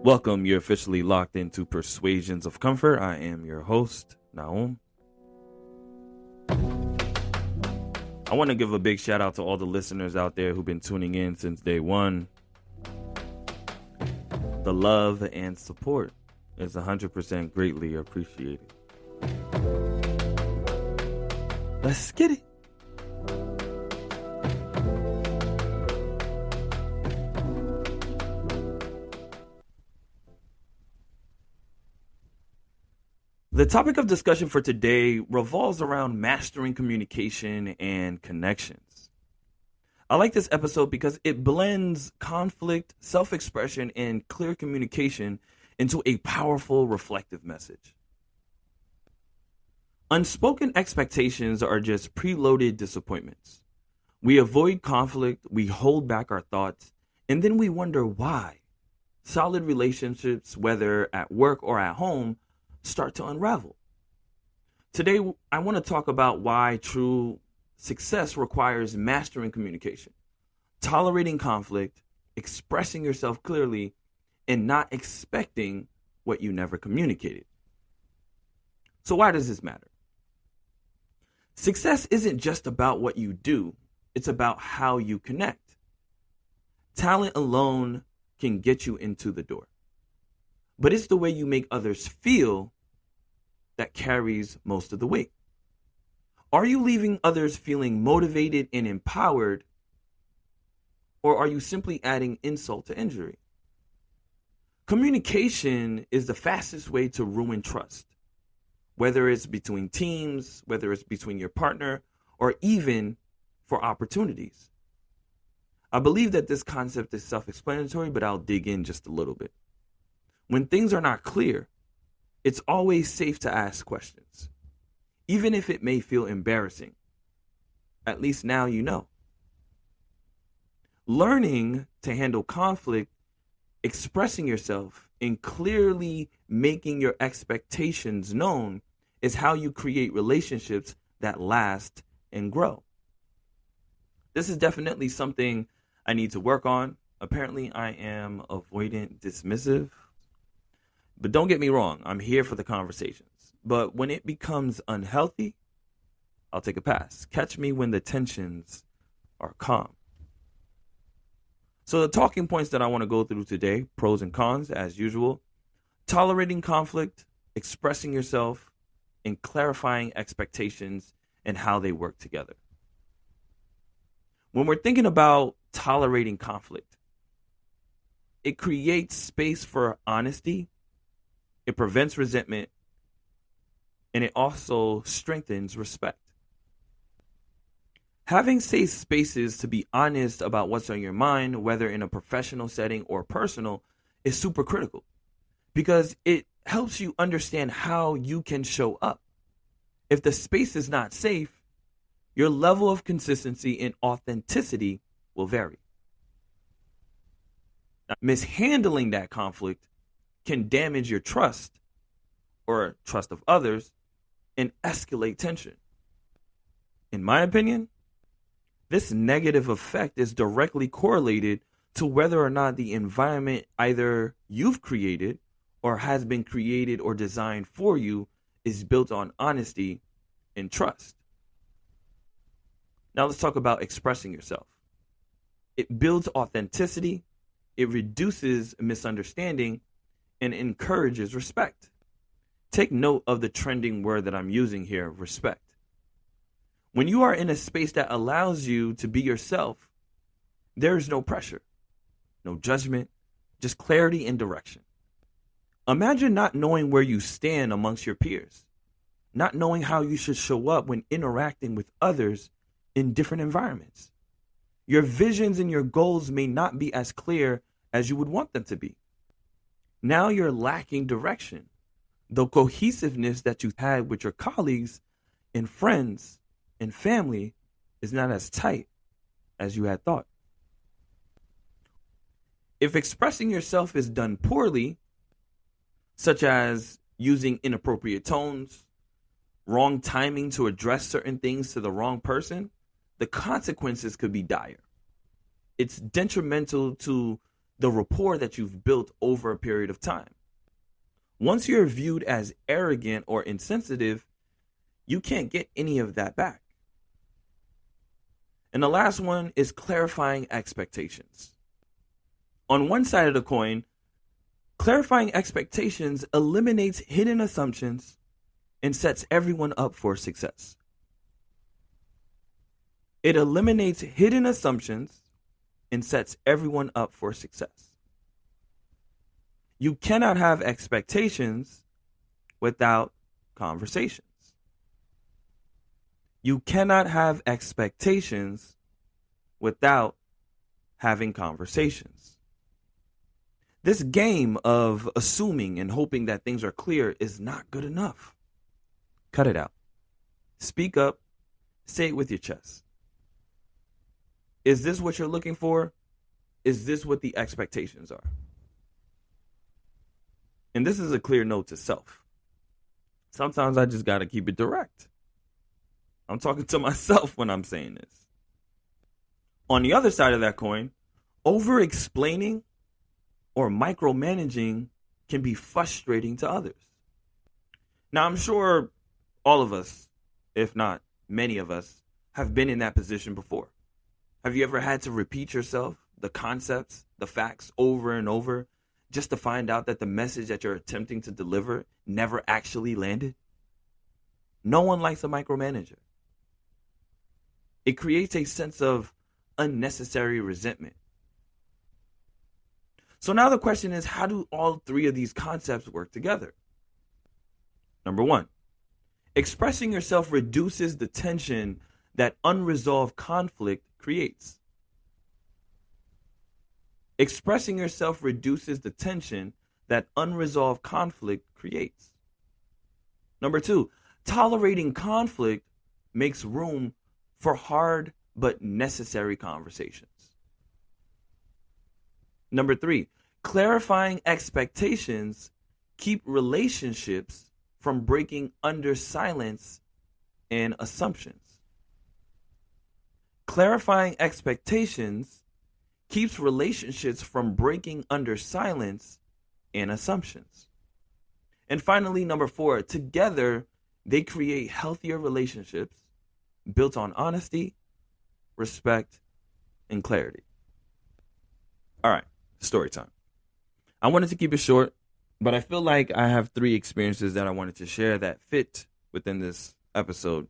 Welcome, you're officially locked into Persuasions of Comfort. I am your host, Naum. I want to give a big shout out to all the listeners out there who've been tuning in since day one. The love and support is 100% greatly appreciated. Let's get it. The topic of discussion for today revolves around mastering communication and connections. I like this episode because it blends conflict, self-expression, and clear communication into a powerful, reflective message. Unspoken expectations are just preloaded disappointments. We avoid conflict, we hold back our thoughts, and then we wonder why. Solid relationships, whether at work or at home, start to unravel. Today, I want to talk about why true success requires mastering communication, tolerating conflict, expressing yourself clearly, and not expecting what you never communicated. So why does this matter? Success isn't just about what you do, it's about how you connect. Talent alone can get you into the door, but it's the way you make others feel that carries most of the weight. Are you leaving others feeling motivated and empowered, or are you simply adding insult to injury? Communication is the fastest way to ruin trust, whether it's between teams, whether it's between your partner, or even for opportunities. I believe that this concept is self-explanatory, but I'll dig in just a little bit. When things are not clear, it's always safe to ask questions, even if it may feel embarrassing. At least now you know. Learning to handle conflict, expressing yourself, and clearly making your expectations known is how you create relationships that last and grow. This is definitely something I need to work on. Apparently, I am avoidant, dismissive. But don't get me wrong, I'm here for the conversations. But when it becomes unhealthy, I'll take a pass. Catch me when the tensions are calm. So the talking points that I want to go through today, pros and cons as usual, tolerating conflict, expressing yourself, and clarifying expectations and how they work together. When we're thinking about tolerating conflict, it creates space for honesty. It prevents resentment, and it also strengthens respect. Having safe spaces to be honest about what's on your mind, whether in a professional setting or personal, is super critical because it helps you understand how you can show up. If the space is not safe, your level of consistency and authenticity will vary. Now, mishandling that conflict can damage your trust or trust of others and escalate tension. In my opinion, this negative effect is directly correlated to whether or not the environment either you've created or has been created or designed for you is built on honesty and trust. Now let's talk about expressing yourself. It builds authenticity, it reduces misunderstanding, and encourages respect. Take note of the trending word that I'm using here, respect. When you are in a space that allows you to be yourself, there is no pressure, no judgment, just clarity and direction. Imagine not knowing where you stand amongst your peers, not knowing how you should show up when interacting with others in different environments. Your visions and your goals may not be as clear as you would want them to be. Now you're lacking direction. The cohesiveness that you had with your colleagues and friends and family is not as tight as you had thought. If expressing yourself is done poorly, such as using inappropriate tones, wrong timing to address certain things to the wrong person, the consequences could be dire. It's detrimental to the rapport that you've built over a period of time. Once you're viewed as arrogant or insensitive, you can't get any of that back. And the last one is clarifying expectations. On one side of the coin, clarifying expectations eliminates hidden assumptions and sets everyone up for success. It eliminates hidden assumptions and sets everyone up for success. You cannot have expectations without conversations. You cannot have expectations without having conversations. This game of assuming and hoping that things are clear is not good enough. Cut it out. Speak up. Say it with your chest. Is this what you're looking for? Is this what the expectations are? And this is a clear note to self. Sometimes I just got to keep it direct. I'm talking to myself when I'm saying this. On the other side of that coin, over-explaining or micromanaging can be frustrating to others. Now, I'm sure all of us, if not many of us, have been in that position before. Have you ever had to repeat yourself, the concepts, the facts over and over, just to find out that the message that you're attempting to deliver never actually landed? No one likes a micromanager. It creates a sense of unnecessary resentment. So now the question is, how do all three of these concepts work together? Number one, expressing yourself reduces the tension that unresolved conflict creates. Expressing yourself reduces the tension that unresolved conflict creates. Number two, tolerating conflict makes room for hard but necessary conversations. Number three, clarifying expectations keep relationships from breaking under silence and assumptions. Clarifying expectations keeps relationships from breaking under silence and assumptions. And finally, number four, together they create healthier relationships built on honesty, respect, and clarity. All right, story time. I wanted to keep it short, but I feel like I have three experiences that I wanted to share that fit within this episode.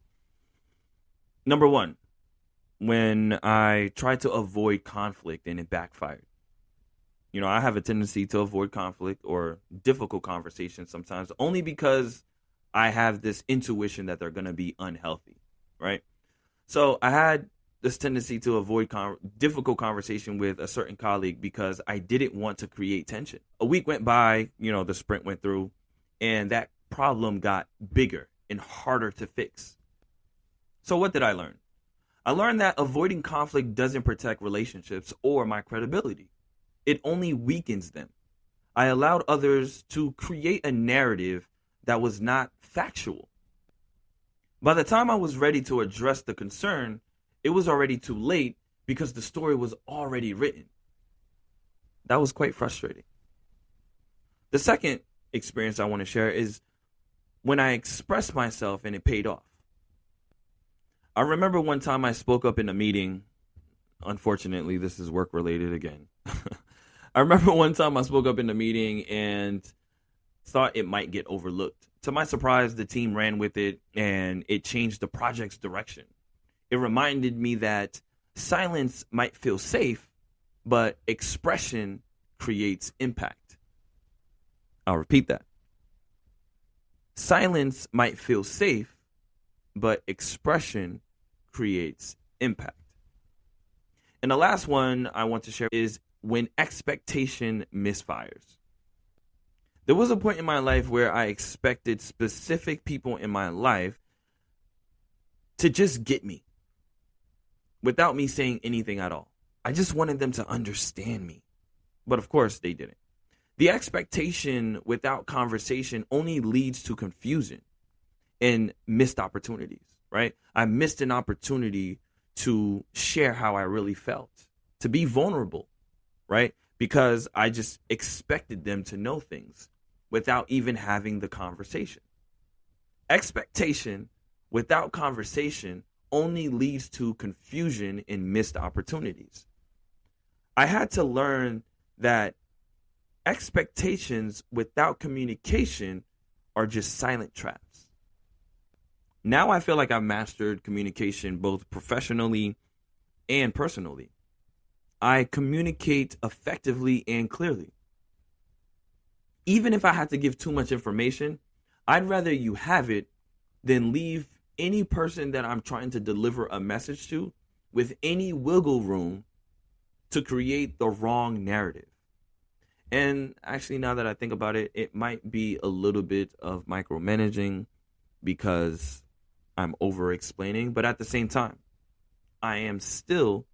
Number one, when I tried to avoid conflict and it backfired. You know, I have a tendency to avoid conflict or difficult conversations sometimes only because I have this intuition that they're going to be unhealthy, right? So I had this tendency to avoid difficult conversation with a certain colleague because I didn't want to create tension. A week went by, the sprint went through, and that problem got bigger and harder to fix. So what did I learn? I learned that avoiding conflict doesn't protect relationships or my credibility. It only weakens them. I allowed others to create a narrative that was not factual. By the time I was ready to address the concern, it was already too late because the story was already written. That was quite frustrating. The second experience I want to share is when I expressed myself and it paid off. I remember one time I spoke up in a meeting. Unfortunately, this is work related again. I remember one time I spoke up in a meeting and thought it might get overlooked. To my surprise, the team ran with it and it changed the project's direction. It reminded me that silence might feel safe, but expression creates impact. I'll repeat that. Silence might feel safe, but expression creates impact. And the last one I want to share is when expectation misfires. There was a point in my life where I expected specific people in my life to just get me without me saying anything at all. I just wanted them to understand me. But of course they didn't. The expectation without conversation only leads to confusion and missed opportunities, right? I missed an opportunity to share how I really felt, to be vulnerable, right? because I just expected them to know things without even having the conversation. Expectation without conversation only leads to confusion and missed opportunities. I had to learn that expectations without communication are just silent traps. Now I feel like I've mastered communication both professionally and personally. I communicate effectively and clearly. Even if I had to give too much information, I'd rather you have it than leave any person that I'm trying to deliver a message to with any wiggle room to create the wrong narrative. And actually, now that I think about it, it might be a little bit of micromanaging because I'm over explaining, but at the same time, I am still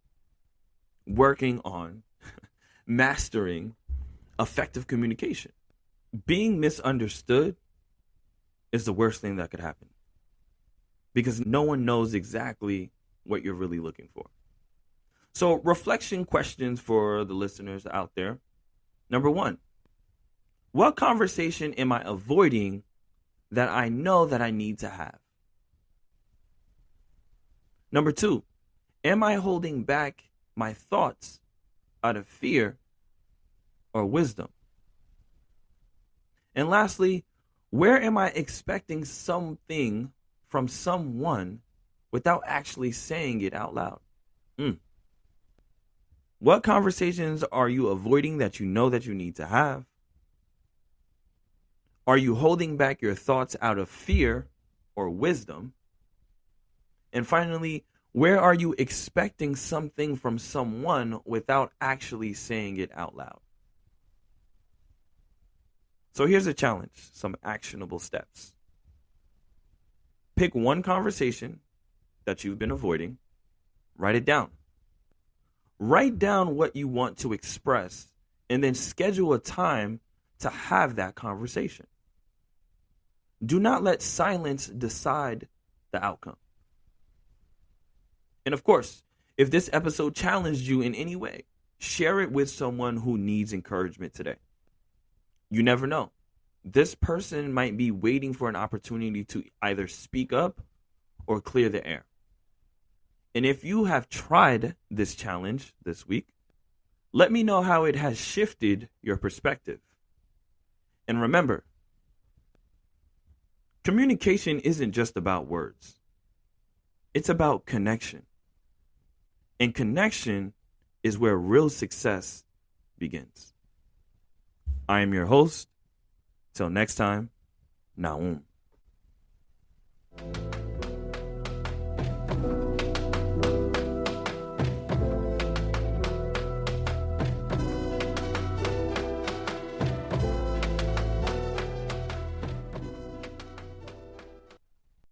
working on mastering effective communication. Being misunderstood is the worst thing that could happen because no one knows exactly what you're really looking for. So, reflection questions for the listeners out there. Number 1, what conversation am I avoiding that I know that I need to have? Number 2, am I holding back my thoughts out of fear or wisdom? And lastly, where am I expecting something from someone without actually saying it out loud? What conversations are you avoiding that you know that you need to have? Are you holding back your thoughts out of fear or wisdom? And finally, where are you expecting something from someone without actually saying it out loud? So here's a challenge, some actionable steps. Pick one conversation that you've been avoiding, write it down. Write down what you want to express and then schedule a time to have that conversation. Do not let silence decide the outcome. And of course, if this episode challenged you in any way, share it with someone who needs encouragement today. You never know. This person might be waiting for an opportunity to either speak up or clear the air. And if you have tried this challenge this week, let me know how it has shifted your perspective. And remember, communication isn't just about words. It's about connection. And connection is where real success begins. I am your host. Till next time, Naum.